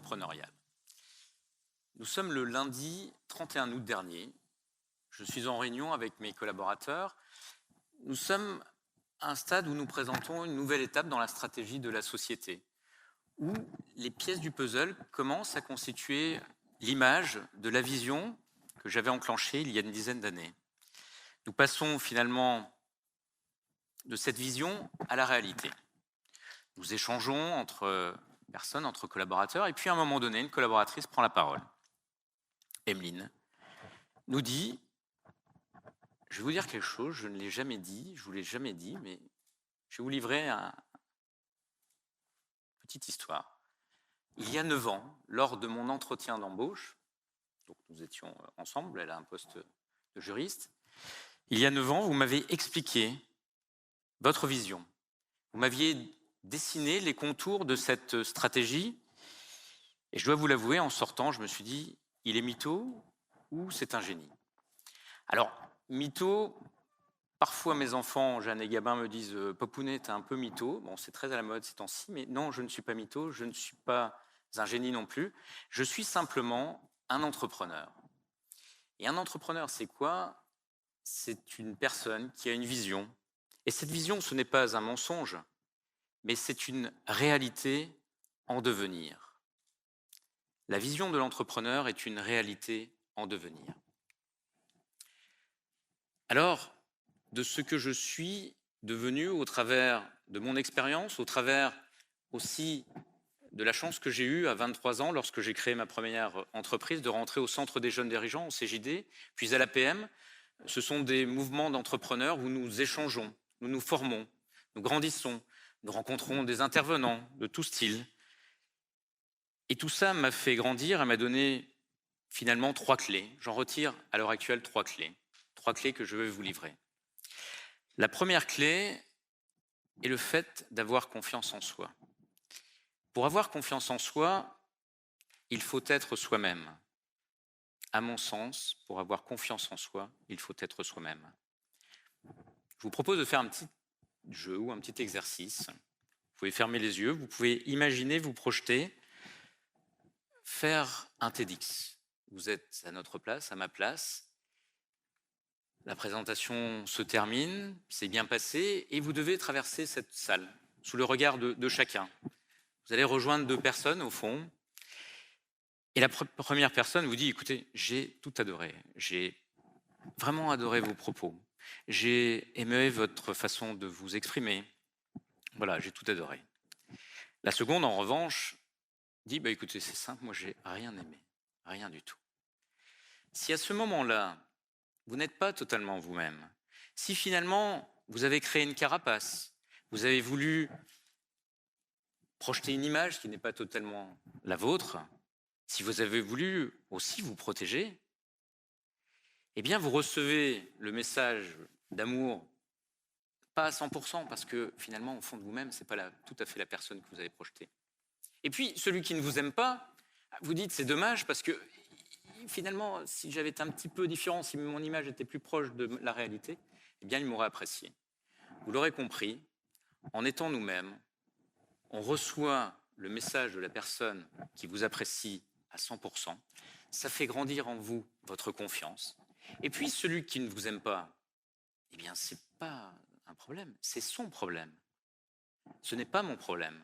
entrepreneurial. Nous sommes le lundi 31 août dernier. Je suis en réunion avec mes collaborateurs. Nous sommes à un stade où nous présentons une nouvelle étape dans la stratégie de la société, où les pièces du puzzle commencent à constituer l'image de la vision que j'avais enclenchée il y a une dizaine d'années. Nous passons finalement de cette vision à la réalité. Nous échangeons entre personnes, entre collaborateurs, et puis à un moment donné, une collaboratrice prend la parole. Emeline nous dit, je vais vous dire quelque chose, je ne l'ai jamais dit, je ne vous l'ai jamais dit, mais je vais vous livrer une petite histoire. Il y a 9 ans, lors de mon entretien d'embauche, donc nous étions ensemble, elle a un poste de juriste, il y a 9 ans, vous m'avez expliqué votre vision. Vous m'aviez dessiné les contours de cette stratégie, et je dois vous l'avouer, en sortant, je me suis dit, il est mytho ou c'est un génie? Alors, mytho, parfois mes enfants, Jeanne et Gabin, me disent « Popounet, t'es un peu mytho ». Bon, c'est très à la mode ces temps-ci, mais non, je ne suis pas mytho, je ne suis pas un génie non plus. Je suis simplement un entrepreneur. Et un entrepreneur, c'est quoi? C'est une personne qui a une vision. Et cette vision, ce n'est pas un mensonge, mais c'est une réalité en devenir. La vision de l'entrepreneur est une réalité en devenir. Alors, de ce que je suis devenu au travers de mon expérience, au travers aussi de la chance que j'ai eue à 23 ans lorsque j'ai créé ma première entreprise, de rentrer au Centre des jeunes dirigeants, au CJD, puis à l'APM, ce sont des mouvements d'entrepreneurs où nous échangeons, nous nous formons, nous grandissons, nous rencontrons des intervenants de tout style. Et tout ça m'a fait grandir et m'a donné finalement 3 clés. J'en retire à l'heure actuelle 3 clés. 3 clés que je vais vous livrer. La première clé est le fait d'avoir confiance en soi. Pour avoir confiance en soi, il faut être soi-même. À mon sens, pour avoir confiance en soi, il faut être soi-même. Je vous propose de faire un petit jeu ou un petit exercice. Vous pouvez fermer les yeux, vous pouvez imaginer, vous projeter, faire un TEDx. Vous êtes à notre place, à ma place. La présentation se termine, c'est bien passé, et vous devez traverser cette salle sous le regard de chacun. Vous allez rejoindre 2 personnes au fond, et la première personne vous dit « Écoutez, j'ai tout adoré, j'ai vraiment adoré vos propos, j'ai aimé votre façon de vous exprimer, voilà, j'ai tout adoré. » La seconde, en revanche, dit « Écoutez, c'est simple, moi j'ai rien aimé, rien du tout. » Si à ce moment-là, vous n'êtes pas totalement vous-même, si finalement vous avez créé une carapace, vous avez voulu projeter une image qui n'est pas totalement la vôtre, si vous avez voulu aussi vous protéger, eh bien vous recevez le message d'amour, pas à 100%, parce que finalement au fond de vous-même, ce n'est pas tout à fait la personne que vous avez projetée. Et puis celui qui ne vous aime pas, vous dites c'est dommage parce que finalement, si j'avais été un petit peu différent, si mon image était plus proche de la réalité, eh bien, il m'aurait apprécié. Vous l'aurez compris, en étant nous-mêmes, on reçoit le message de la personne qui vous apprécie à 100%. Ça fait grandir en vous votre confiance. Et puis, celui qui ne vous aime pas, eh bien, ce n'est pas un problème, c'est son problème. Ce n'est pas mon problème.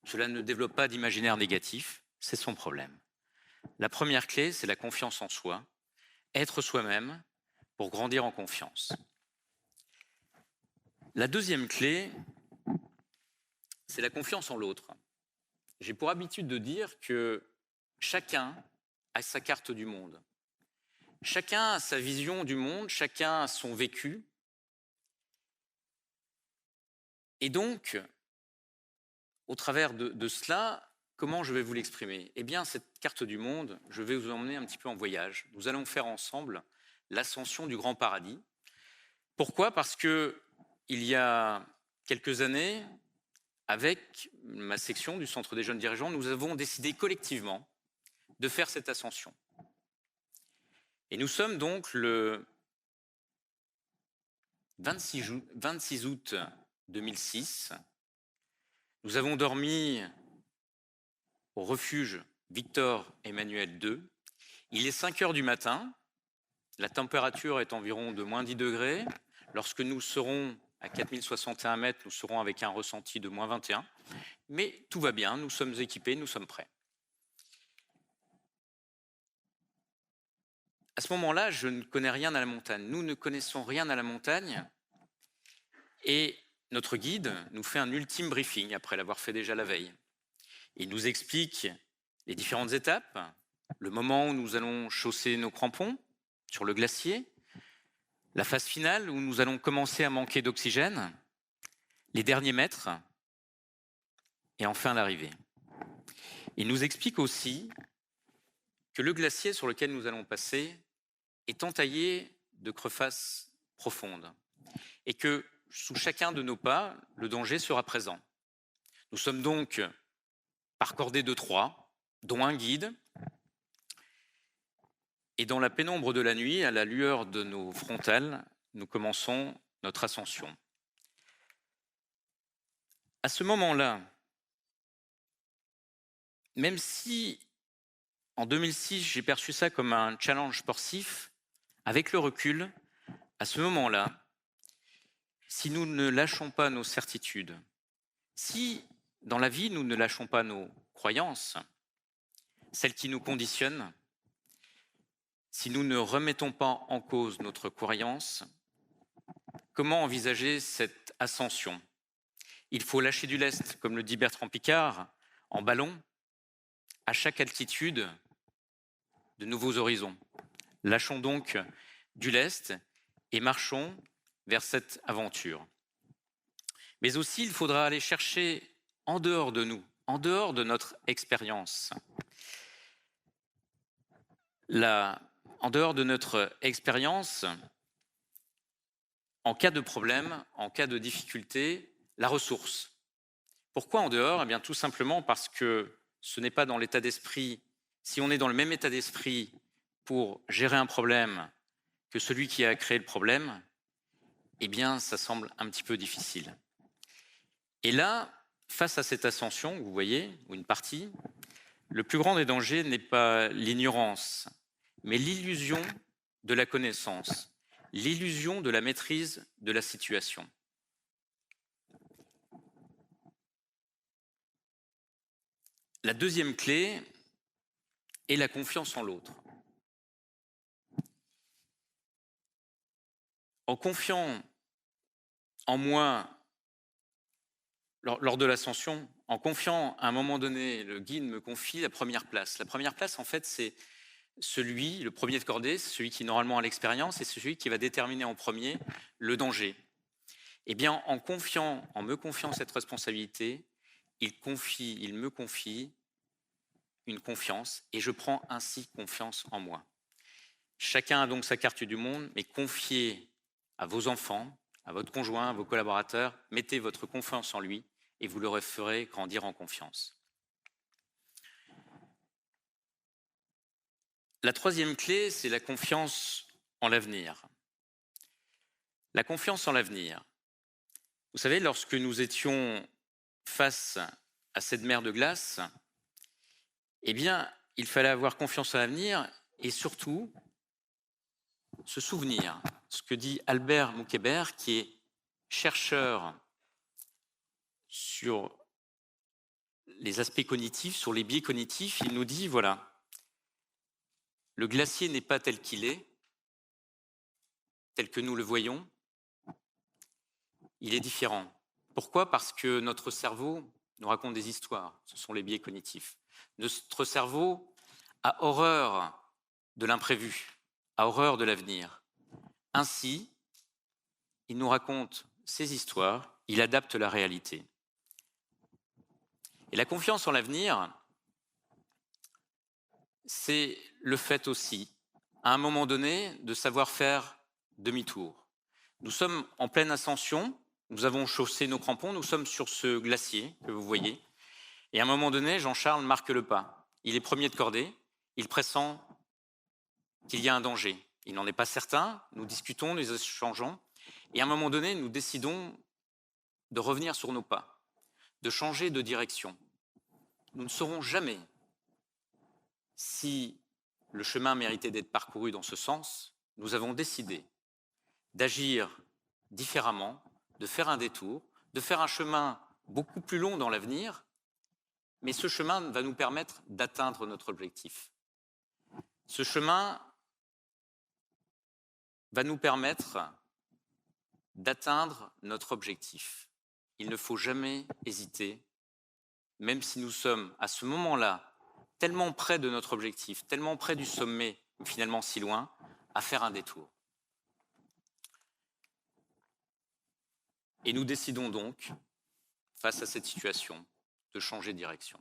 Cela ne développe pas d'imaginaire négatif, c'est son problème. La première clé, c'est la confiance en soi, être soi-même pour grandir en confiance. La deuxième clé, c'est la confiance en l'autre. J'ai pour habitude de dire que chacun a sa carte du monde. Chacun a sa vision du monde, chacun a son vécu. Et donc, au travers de cela, comment je vais vous l'exprimer? Eh bien, cette carte du monde, je vais vous emmener un petit peu en voyage. Nous allons faire ensemble l'ascension du Grand Paradis. Pourquoi? Parce que il y a quelques années, avec ma section du Centre des jeunes dirigeants, nous avons décidé collectivement de faire cette ascension. Et nous sommes donc le 26 août 2006. Nous avons dormi au refuge Victor Emmanuel II. Il est 5 heures du matin, la température est environ de moins 10 degrés. Lorsque nous serons à 4061 mètres, nous serons avec un ressenti de moins 21. Mais tout va bien, nous sommes équipés, nous sommes prêts. À ce moment-là, je ne connais rien à la montagne. Nous ne connaissons rien à la montagne. Et notre guide nous fait un ultime briefing après l'avoir fait déjà la veille. Il nous explique les différentes étapes, le moment où nous allons chausser nos crampons sur le glacier, la phase finale où nous allons commencer à manquer d'oxygène, les derniers mètres et enfin l'arrivée. Il nous explique aussi que le glacier sur lequel nous allons passer est entaillé de crevasses profondes et que sous chacun de nos pas, le danger sera présent. Nous sommes donc par cordée de 3, dont un guide, et dans la pénombre de la nuit, à la lueur de nos frontales, nous commençons notre ascension. À ce moment-là, même si en 2006, j'ai perçu ça comme un challenge sportif, avec le recul, à ce moment-là, si nous ne lâchons pas nos certitudes, si dans la vie nous ne lâchons pas nos croyances, celles qui nous conditionnent, si nous ne remettons pas en cause notre croyance, comment envisager cette ascension? Il faut lâcher du lest, comme le dit Bertrand Piccard, en ballon, à chaque altitude, de nouveaux horizons. Lâchons donc du lest et marchons vers cette aventure. Mais aussi, il faudra aller chercher en dehors de nous, en dehors de notre expérience. En dehors de notre expérience, en cas de problème, en cas de difficulté, la ressource. Pourquoi en dehors? Eh bien, tout simplement parce que ce n'est pas dans l'état d'esprit, si on est dans le même état d'esprit pour gérer un problème que celui qui a créé le problème, eh bien, ça semble un petit peu difficile. Et là, face à cette ascension, vous voyez, ou une partie, le plus grand des dangers n'est pas l'ignorance, mais l'illusion de la connaissance, l'illusion de la maîtrise de la situation. La deuxième clé est la confiance en l'autre. En confiant en moi, lors de l'ascension, en confiant à un moment donné, le guide me confie la première place. La première place, en fait, c'est le premier de cordée, c'est celui qui normalement a l'expérience et c'est celui qui va déterminer en premier le danger. Eh bien, en me confiant cette responsabilité, il me confie une confiance et je prends ainsi confiance en moi. Chacun a donc sa carte du monde, mais confiez à vos enfants, à votre conjoint, à vos collaborateurs, mettez votre confiance en lui et vous le ferez grandir en confiance. La troisième clé, c'est la confiance en l'avenir. La confiance en l'avenir. Vous savez, lorsque nous étions face à cette mer de glace, eh bien, il fallait avoir confiance en l'avenir et surtout se souvenir ce que dit Albert Moukébert, qui est chercheur sur les aspects cognitifs, sur les biais cognitifs. Il nous dit, voilà, le glacier n'est pas tel qu'il est, tel que nous le voyons, il est différent. Pourquoi? Parce que notre cerveau nous raconte des histoires, ce sont les biais cognitifs. Notre cerveau a horreur de l'imprévu, a horreur de l'avenir. Ainsi, il nous raconte ces histoires, il adapte la réalité. Et la confiance en l'avenir, c'est le fait aussi, à un moment donné, de savoir faire demi-tour. Nous sommes en pleine ascension, nous avons chaussé nos crampons, nous sommes sur ce glacier que vous voyez, et à un moment donné, Jean-Charles marque le pas. Il est premier de cordée, il pressent qu'il y a un danger. Il n'en est pas certain, nous discutons, nous échangeons, et à un moment donné, nous décidons de revenir sur nos pas, de changer de direction. Nous ne saurons jamais Si le chemin méritait d'être parcouru dans ce sens, nous avons décidé d'agir différemment, de faire un détour, de faire un chemin beaucoup plus long dans l'avenir, mais ce chemin va nous permettre d'atteindre notre objectif. Ce chemin va nous permettre d'atteindre notre objectif. Il ne faut jamais hésiter, même si nous sommes à ce moment-là tellement près de notre objectif, tellement près du sommet, mais finalement si loin, à faire un détour. Et nous décidons donc, face à cette situation, de changer de direction.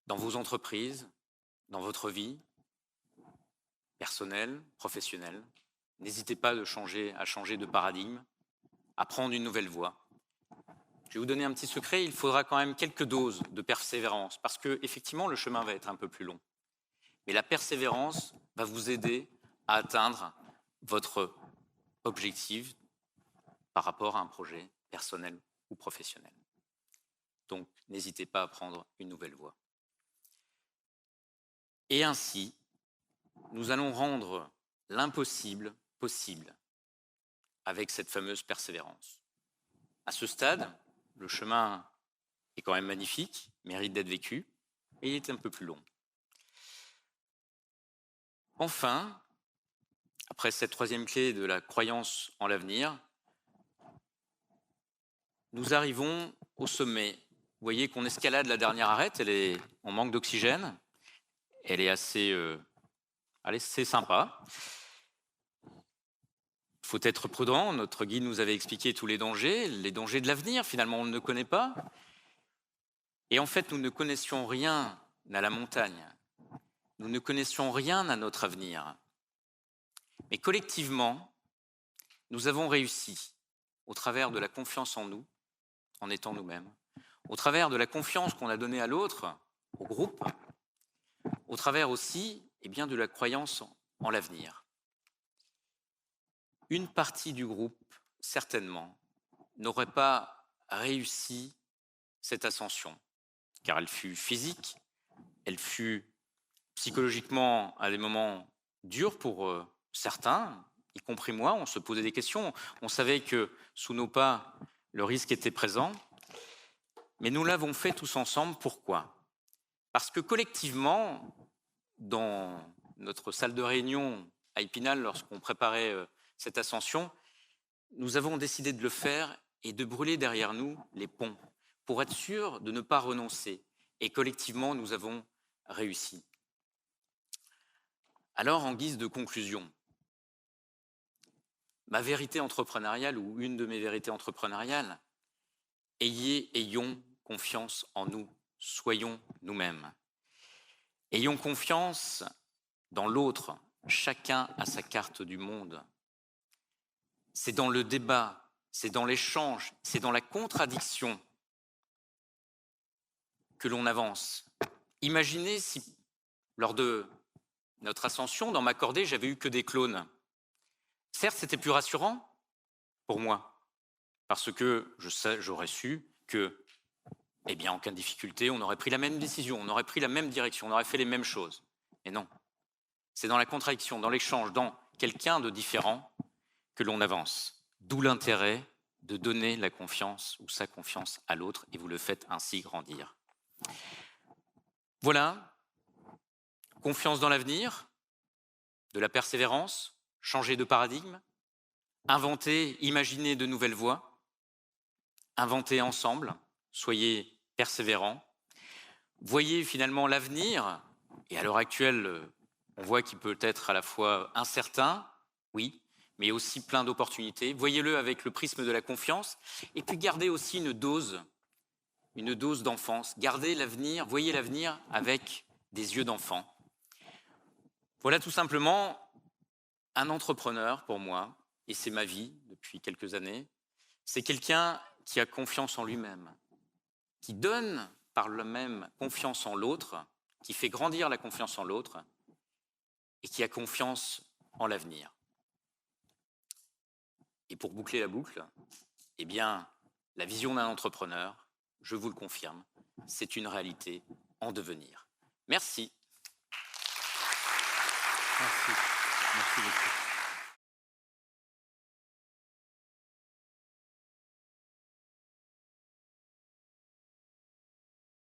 Dans vos entreprises, dans votre vie personnelle, professionnelle, n'hésitez pas à changer de paradigme, à prendre une nouvelle voie. Je vais vous donner un petit secret, il faudra quand même quelques doses de persévérance, parce que effectivement le chemin va être un peu plus long. Mais la persévérance va vous aider à atteindre votre objectif par rapport à un projet personnel ou professionnel. Donc, n'hésitez pas à prendre une nouvelle voie. Et ainsi, nous allons rendre l'impossible possible avec cette fameuse persévérance. À ce stade, le chemin est quand même magnifique, mérite d'être vécu, et il est un peu plus long. Enfin, après cette troisième clé de la croyance en l'avenir, nous arrivons au sommet. Vous voyez qu'on escalade la dernière arête, on manque d'oxygène, elle est assez sympa. Il faut être prudent, notre guide nous avait expliqué tous les dangers de l'avenir, finalement on ne connaît pas. Et en fait, nous ne connaissions rien à la montagne, nous ne connaissions rien à notre avenir. Mais collectivement, nous avons réussi, au travers de la confiance en nous, en étant nous-mêmes, au travers de la confiance qu'on a donnée à l'autre, au groupe, au travers aussi de la croyance en l'avenir. Une partie du groupe, certainement, n'aurait pas réussi cette ascension, car elle fut physique, elle fut psychologiquement à des moments durs pour certains, y compris moi. On se posait des questions, on savait que sous nos pas, le risque était présent, mais nous l'avons fait tous ensemble. Pourquoi ? Parce que collectivement, dans notre salle de réunion à Épinal, lorsqu'on préparait cette ascension, nous avons décidé de le faire et de brûler derrière nous les ponts pour être sûr de ne pas renoncer. Et collectivement, nous avons réussi. Alors, en guise de conclusion, ma vérité entrepreneuriale ou une de mes vérités entrepreneuriales, ayons confiance en nous, soyons nous-mêmes. Ayons confiance dans l'autre, chacun a sa carte du monde. C'est dans le débat, c'est dans l'échange, c'est dans la contradiction que l'on avance. Imaginez si, lors de notre ascension, dans ma cordée, j'avais eu que des clones. Certes, c'était plus rassurant pour moi, parce que j'aurais su que, en cas de difficulté, on aurait pris la même décision, on aurait pris la même direction, on aurait fait les mêmes choses. Mais non, c'est dans la contradiction, dans l'échange, dans quelqu'un de différent que l'on avance. D'où l'intérêt de donner la confiance ou sa confiance à l'autre, et vous le faites ainsi grandir. Voilà, confiance dans l'avenir, de la persévérance, changer de paradigme, inventer, imaginer de nouvelles voies, inventer ensemble, soyez persévérants. Voyez finalement l'avenir, et à l'heure actuelle, on voit qu'il peut être à la fois incertain, oui, mais aussi plein d'opportunités. Voyez-le avec le prisme de la confiance, et puis gardez aussi une dose d'enfance. Gardez l'avenir, voyez l'avenir avec des yeux d'enfant. Voilà tout simplement un entrepreneur pour moi, et c'est ma vie depuis quelques années. C'est quelqu'un qui a confiance en lui-même, qui donne par le même confiance en l'autre, qui fait grandir la confiance en l'autre et qui a confiance en l'avenir. Et pour boucler la boucle, la vision d'un entrepreneur, je vous le confirme, c'est une réalité en devenir. Merci. Merci. Merci beaucoup.